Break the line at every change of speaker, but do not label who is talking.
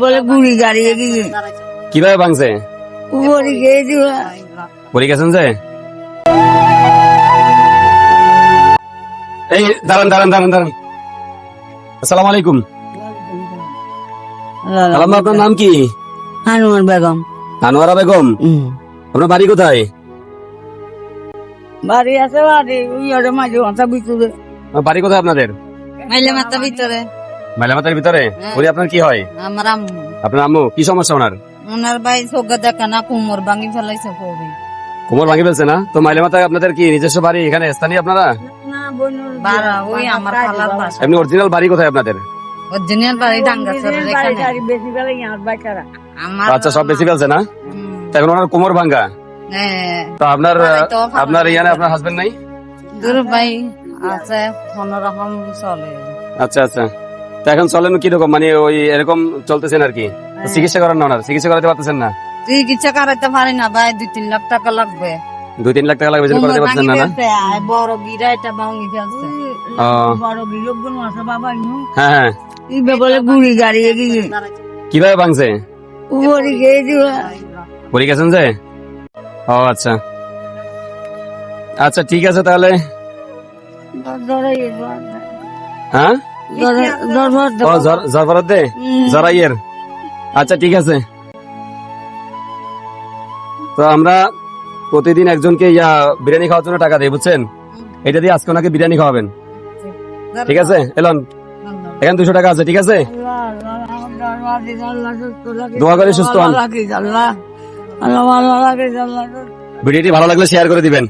বলে গুড়ি গাড়িয়ে গিয়ে
কিভাবে ভাঙছে?
উপরে গিয়ে দিবা
পড়ে গেছেন যে? এই দাঁড়ান দাঁড়ান দাঁড়ান দাঁড়ান। আসসালামু আলাইকুম। আলাম্মা, আপনার নাম কি?
হানুমান বেগম।
আনোয়ারা বেগম। আপনার বাড়ি কোথায়?
বাড়ি আছে বাড়ি ওই ওরে মাঝে মাথা ভিতরে
বাড়ি কোথায় আপনাদের?
মাইলে মাথা ভিতরে
মাইলামাতের ভিতরে। ওরে আপনার কি হয়?
আমার আম্মু
আপনার আম্মু কি সমস্যা ওনার?
ওনার ভাই চোখে দেখা না কোমর ভাঙি ফেলাইছে পরে
কোমর ভাঙি ফেলছে না? তো মাইলামাতে আপনাদের কি নিজস্ব বাড়ি এখানে স্থানীয় আপনারা?
বাড়া ওই আমার খালার বাসা
এমনি অরিজিনাল বাড়ি কোথায় আপনাদের?
অরিজিনাল বাড়ি ডাঙ্গাছড়ার এখানে বেশি বেলা ইয়ার বাইকারা আমার
আচ্ছা, সব বেশি ফেলছে না? তো এখন ওনার কোমর ভাঙা।
হ্যাঁ
তো আপনার আপনার ইয়ানে আপনার হাজবেন্ড নাই?
দূর ভাই আছে কোনরকম চলে
আচ্ছা আচ্ছা। তো এখন চলেন কিরকম, মানে ওই এরকম চলতেছেন আর কি? তো চিকিৎসা করান না, ওনার চিকিৎসা করাতে পারতেছেন না?
তুই কিছু করাইতে পারি না ভাই 2-3 লাখ টাকা লাগবে
2-3 লাখ টাকা লাগবে, যেটা করাতে পারতেছেন না না?
বড় গিরা এটা ভাঙি ফেলছে
ও,
বড় গিরগুন আছে বাবা ইনু
হ্যাঁ হ্যাঁ।
এই বলে গুড়ি গাড়িয়ে গিয়ে
কিভাবে ভাঙছে?
উপরে গিয়ে দিবা
পড়ে গেছেন যে? ও আচ্ছা আচ্ছা, ঠিক আছে তাহলে। হ্যাঁ, ও জরফরাত দে জরাইয়ের। আচ্ছা ঠিক আছে। তো আমরা প্রতিদিন একজনকে বিরিয়ানি খাওয়ার জন্য টাকা দেই, বুঝছেন? এটা দিয়ে আজকে ওনাকে বিরিয়ানি খাওয়াবেন, ঠিক আছে? এলন, এখানে 200 টাকা আছে, ঠিক আছে? দোয়া করে সুস্থ হন। ভিডিওটি ভালো লাগলে শেয়ার করে দিবেন।